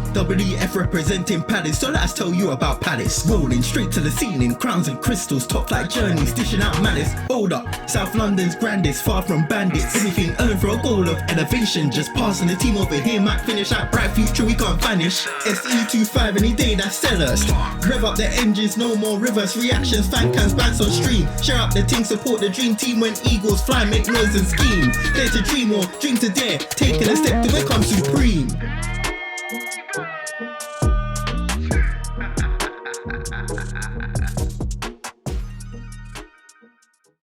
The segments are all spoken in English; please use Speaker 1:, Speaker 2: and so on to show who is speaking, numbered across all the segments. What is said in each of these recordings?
Speaker 1: WF representing Palace, so let's tell you about Palace. Rolling straight to the ceiling, crowns and crystals, top like journeys, dishing out malice. Hold up, South London's grandest, far from bandits. Anything earned for a goal of elevation, just passing the team over here might finish out. Bright future we can't vanish. SE25 any day, that's SELHURST. Rev up the engines, no more reverse reactions. Fan cams, bands on stream. Share up the team, support the dream team when eagles fly, make noise and scheme. Dare to dream or dream to dare, taking a step to become supreme.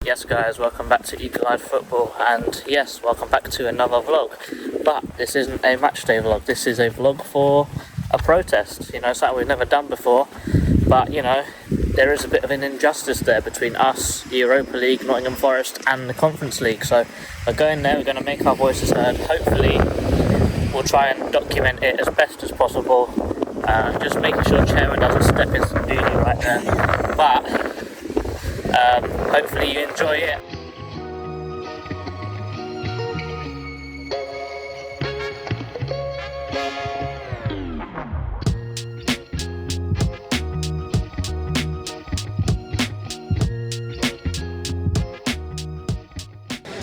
Speaker 2: Yes guys, welcome back to Eagle Eye Football, and yes, welcome back to another vlog. But this isn't a matchday vlog, this is a vlog for a protest, you know, something we've never done before. But you know, there is a bit of an injustice there between us, the Europa League, Nottingham Forest and the Conference League. So we're going there, we're going to make our voices heard. Hopefully we'll try and document it as best as possible, just making sure the chairman doesn't step in some duty right there. But hopefully you enjoy it.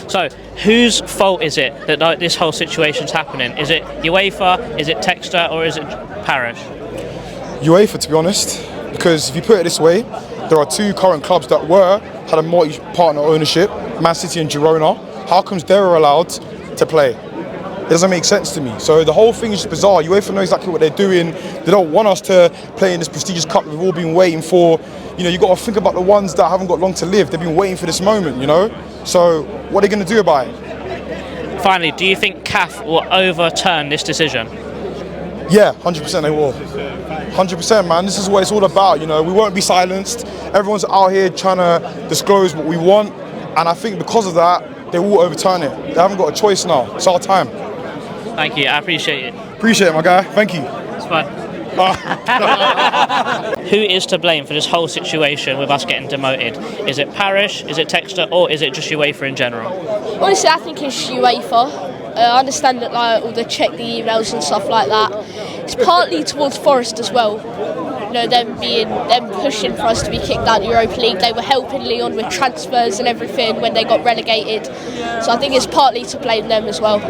Speaker 2: So, whose fault is it that this whole situation's happening? Is it UEFA, is it Textor, or is it Parish?
Speaker 3: UEFA, to be honest, because if you put it this way, there are two current clubs that had a multi-partner ownership, Man City and Girona. How comes they're allowed to play? It doesn't make sense to me. So the whole thing is just bizarre. UEFA know exactly what they're doing. They don't want us to play in this prestigious cup we've all been waiting for. You know, you got to think about the ones that haven't got long to live. They've been waiting for this moment, you know? So what are they going to do about it?
Speaker 2: Finally, do you think CAF will overturn this decision?
Speaker 3: Yeah, 100% they will. 100%, man. This is what it's all about, you know. We won't be silenced. Everyone's out here trying to disclose what we want. And I think because of that, they will overturn it. They haven't got a choice now. It's our time.
Speaker 2: Thank you, I appreciate it.
Speaker 3: Appreciate it, my guy. Thank you.
Speaker 2: It's fun. Who is to blame for this whole situation with us getting demoted? Is it Parish, is it Textor, or is it just UEFA in general?
Speaker 4: Honestly, I think it's UEFA. I understand that all the check the emails and stuff like that. It's partly towards Forest as well. You know, them pushing for us to be kicked out of the Europa League. They were helping Lyon with transfers and everything when they got relegated. So I think it's partly to blame them as well.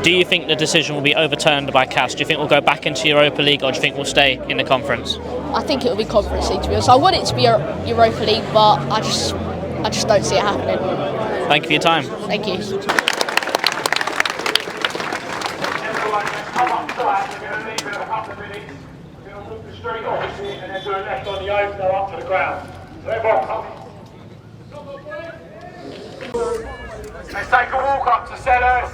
Speaker 2: Do you think the decision will be overturned by CAS? Do you think we'll go back into Europa League, or do you think we'll stay in the conference? I
Speaker 4: think it will be Conference League, to be honest. I want it to be Europa League, but I just don't see it happening.
Speaker 2: Thank you for your time.
Speaker 4: Thank you.
Speaker 5: Come up tight, we're going to leave in a couple of minutes. We're going to walk the street opposite and then do a left on the open or up to the ground. So everyone come. Let's take a walk up to SELHURST.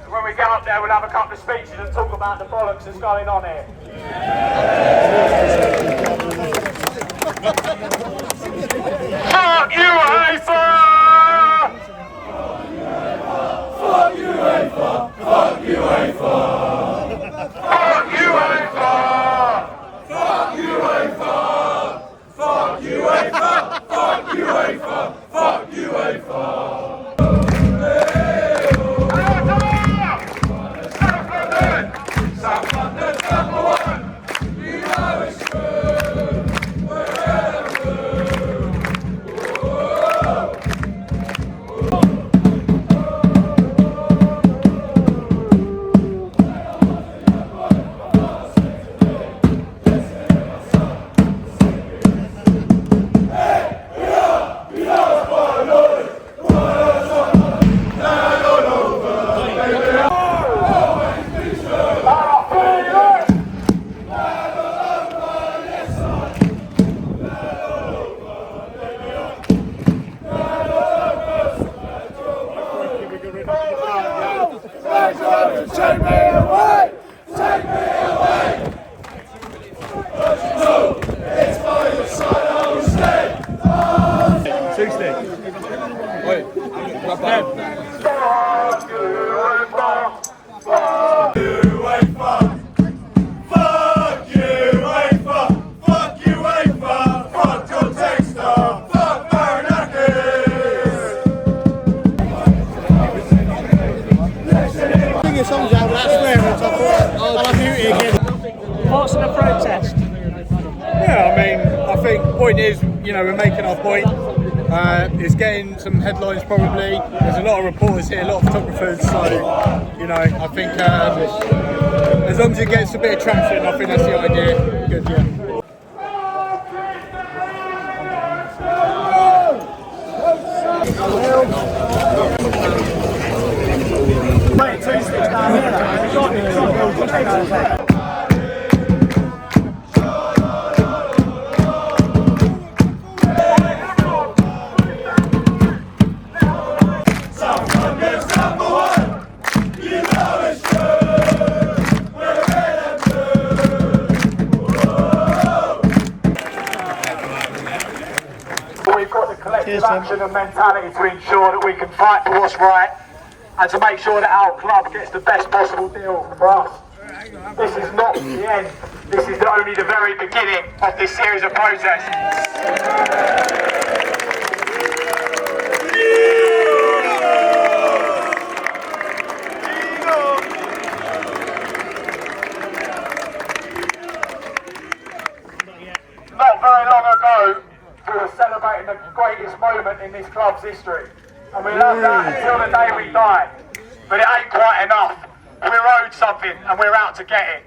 Speaker 5: When we get up there, we'll have a couple of speeches and talk about the bollocks that's going on here. Fuck you, Uefa! Fuck you, Uefa! Fuck you, Uefa! Fuck you, Uefa! Fuck you, Uefa! Fuck you, Uefa! Fuck you, Uefa! Fuck you, Uefa! South London, number one! You know it's true! We're Take me away! Take me away! No, it's by your side I will stay. 60. Wait, not bad. Fuck you, Uefa! Fuck you, Uefa! Fuck you, Uefa! Fuck you, Uefa! Fuck your Textor! Fuck Marinakis! Sing your songs out loud.
Speaker 2: Thoughts on the protest?
Speaker 6: Yeah, I mean, I think the point is, we're making our point. It's getting some headlines probably. There's a lot of reporters here, a lot of photographers, so, I think as long as it gets a bit of traction, I think that's the idea. Good, yeah.
Speaker 5: We've got the collective action and mentality to ensure that we can fight for what's right and to make sure that our club gets the best possible deal for us. This is not the end, this is only the very beginning of this series of protests. Not very long ago, we were celebrating the greatest moment in this club's history. And we'll have that until the day we die. But it ain't quite enough. We're owed something and we're out to get it.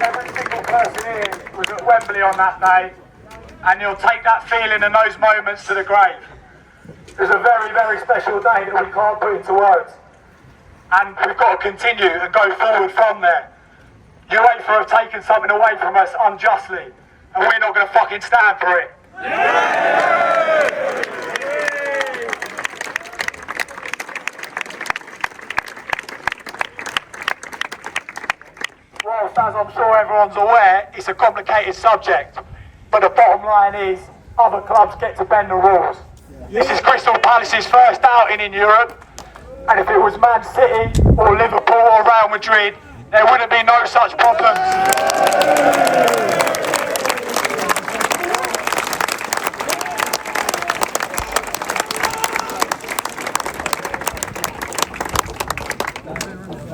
Speaker 5: Every single person here was at Wembley on that day, and you'll take that feeling and those moments to the grave. It was a very, very special day that we can't put into words. And we've got to continue and go forward from there. Uefa have taken something away from us unjustly, and we're not going to fucking stand for it. Whilst, as I'm sure everyone's aware, it's a complicated subject, but the bottom line is other clubs get to bend the rules. This is Crystal Palace's first outing in Europe, and if it was Man City or Liverpool or Real Madrid, there wouldn't be no such problems.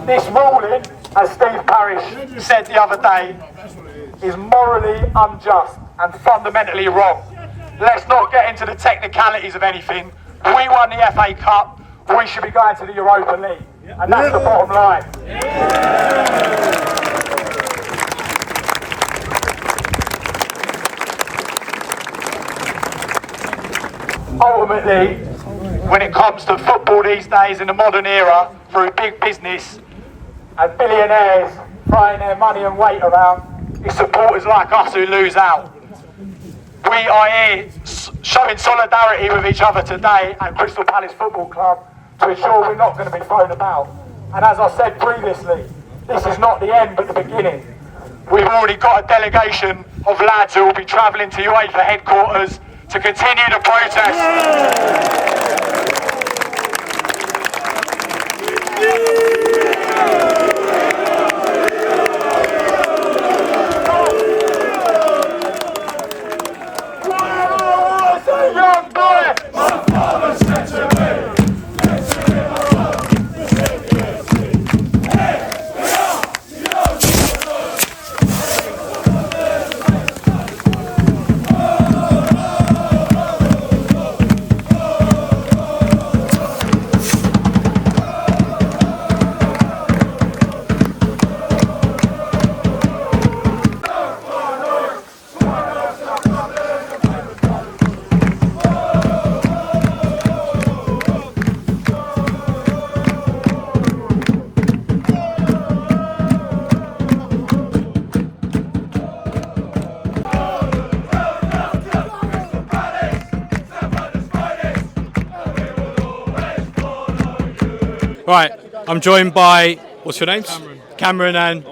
Speaker 5: This ruling, as Steve Parish said the other day, is morally unjust and fundamentally wrong. Let's not get into the technicalities of anything. We won the FA Cup, we should be going to the Europa League. And that's the bottom line. Ultimately, when it comes to football these days in the modern era, through big business and billionaires throwing their money and weight around, it's supporters like us who lose out. We are here showing solidarity with each other today at Crystal Palace Football Club to ensure we're not going to be thrown about. And as I said previously, this is not the end but the beginning. We've already got a delegation of lads who will be travelling to Uefa headquarters to continue the protest.
Speaker 6: Right, I'm joined by, what's your names? Cameron and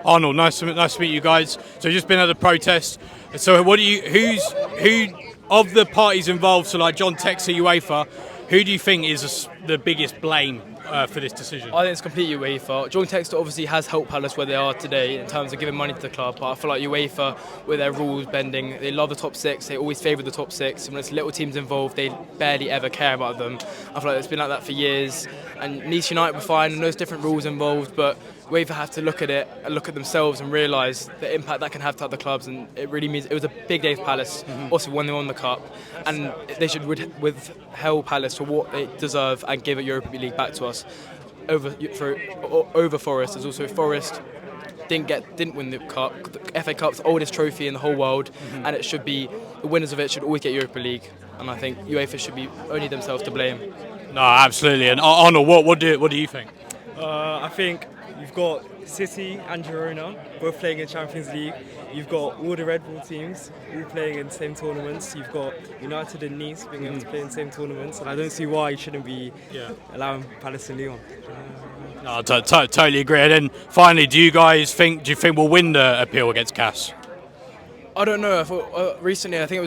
Speaker 6: Arnold. Nice to meet you guys. So you've just been at the protest. So who of the parties involved, so like John Texer, UEFA, who do you think is the biggest blame
Speaker 7: for this decision?
Speaker 8: I think it's completely UEFA. JUNCTION obviously has helped Palace where they are today in terms of giving money to the club, but I feel like UEFA, with their rules bending, they love the top six, they always favour the top six, and when it's little teams involved, they barely ever care about them. I feel like it's been like that for years, and Leeds United were fine, and there's different rules involved, but UEFA have to look at it and look at themselves and realise the impact that can have to other clubs, and it really means it was a big day for Palace, also when they won the Cup, and they should withhold Palace for what they deserve and give a Europa League back to us over Forest. As also Forest didn't win the Cup. The FA Cup's the oldest trophy in the whole world, and it should be the winners of it should always get Europa League, and I think UEFA should be only themselves to blame.
Speaker 7: No, absolutely. And Arnold, what do you think?
Speaker 9: I think you've got City and Girona both playing in Champions League. You've got all the Red Bull teams all playing in the same tournaments. You've got United and Nice being able to play in the same tournaments, and I don't see why you shouldn't be allowing Palace and Lyon.
Speaker 7: No, totally agree. And then finally, do you think we'll win the appeal against CAS?
Speaker 8: I don't know. I thought recently, I think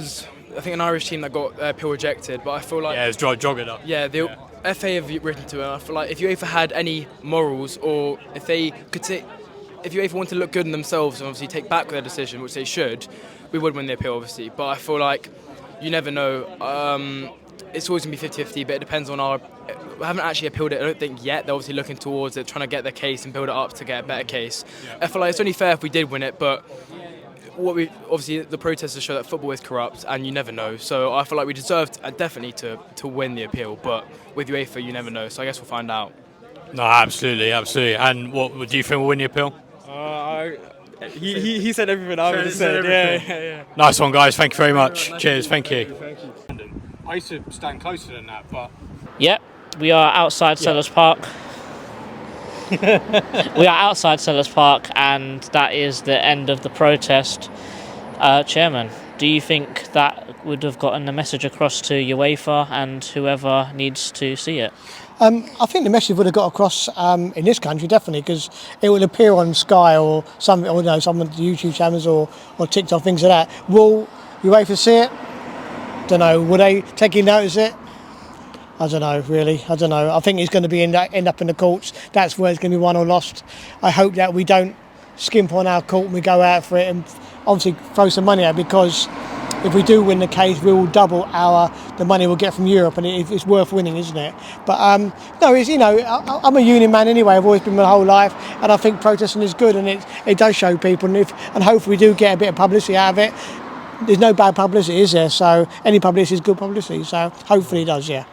Speaker 8: an Irish team that got appeal rejected, but I feel like
Speaker 7: it's Drogheda.
Speaker 8: Yeah, the FA have written to it. And I feel like if UEFA had any morals, or if they could if UEFA wanted to look good in themselves and obviously take back their decision, which they should, we would win the appeal, obviously. But I feel like you never know. It's always going to be 50-50, but it depends on we haven't actually appealed it, I don't think, yet. They're obviously looking towards it, trying to get their case and build it up to get a better case. I feel like it's only fair if we did win it, but obviously the protesters show that football is corrupt, and you never know. So I feel like we deserved definitely to win the appeal, but with UEFA, you never know. So I guess we'll find out.
Speaker 7: No, absolutely. And what do you think will win the appeal?
Speaker 9: He said everything I would have said. Yeah.
Speaker 7: Nice one, guys. Thank you very much. Cheers. Thank you. I used to stand closer than that, but...
Speaker 2: Yep, we are outside Selhurst Park. We are outside Selhurst Park, and that is the end of the protest. Chairman, do you think that would have gotten the message across to UEFA and whoever needs to see it?
Speaker 10: I think the message would have got across in this country, definitely, because it will appear on Sky or some of the YouTube channels or TikTok, things like that. Will UEFA see it? Don't know. Will they take notice of it? I don't know, really. I don't know. I think it's going to be end up in the courts. That's where it's going to be won or lost. I hope that we don't skimp on our court and we go out for it and obviously throw some money out, because if we do win the case, we will double the money we'll get from Europe, and it's worth winning, isn't it? But no, it's, I'm a union man anyway. I've always been my whole life, and I think protesting is good, and it does show people, and hopefully we do get a bit of publicity out of it. There's no bad publicity, is there? So any publicity is good publicity. So hopefully it does, yeah.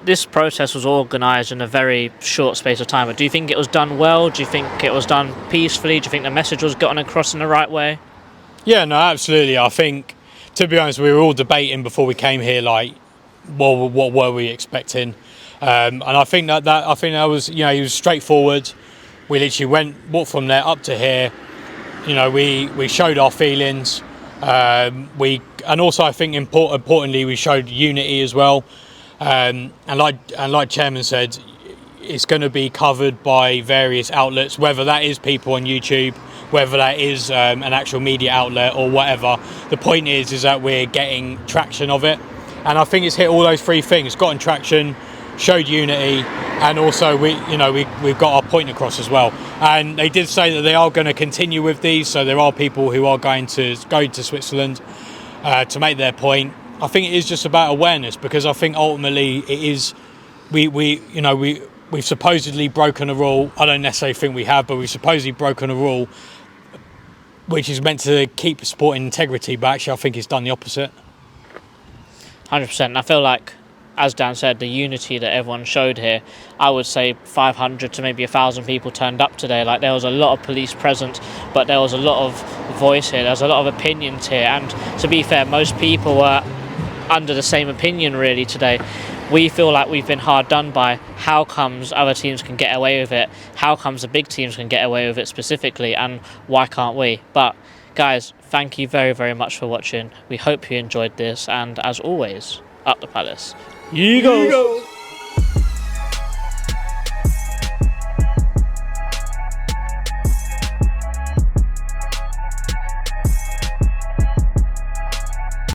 Speaker 2: This protest was organised in a very short space of time. But do you think it was done well? Do you think it was done peacefully? Do you think the message was gotten across in the right way?
Speaker 7: Yeah, no, absolutely. I think, to be honest, we were all debating before we came here, like, what were we expecting? And I think that was, it was straightforward. We literally walked from there up to here. We showed our feelings. And also, I think importantly, we showed unity as well. And like Chairman said, it's going to be covered by various outlets, whether that is people on YouTube, whether that is an actual media outlet or whatever. The point is that we're getting traction of it, and I think it's hit all those three things: gotten traction, showed unity, and also we've got our point across as well. And they did say that they are going to continue with these, so there are people who are going to go to Switzerland to make their point. I think it is just about awareness, because I think ultimately it is we've supposedly broken a rule. I don't necessarily think we have, but we've supposedly broken a rule which is meant to keep sporting integrity, but actually I think it's done the opposite.
Speaker 2: 100%. And I feel like, as Dan said, the unity that everyone showed here, I would say 500 to maybe 1,000 people turned up today. Like, there was a lot of police present, but there was a lot of voice here, there was a lot of opinions here, and to be fair, most people were under the same opinion really today. We feel like we've been hard done by. How comes other teams can get away with it? How comes the big teams can get away with it specifically, and why can't we? But guys, thank you very, very much for watching. We hope you enjoyed this, and as always, up the Palace.
Speaker 7: Eagles!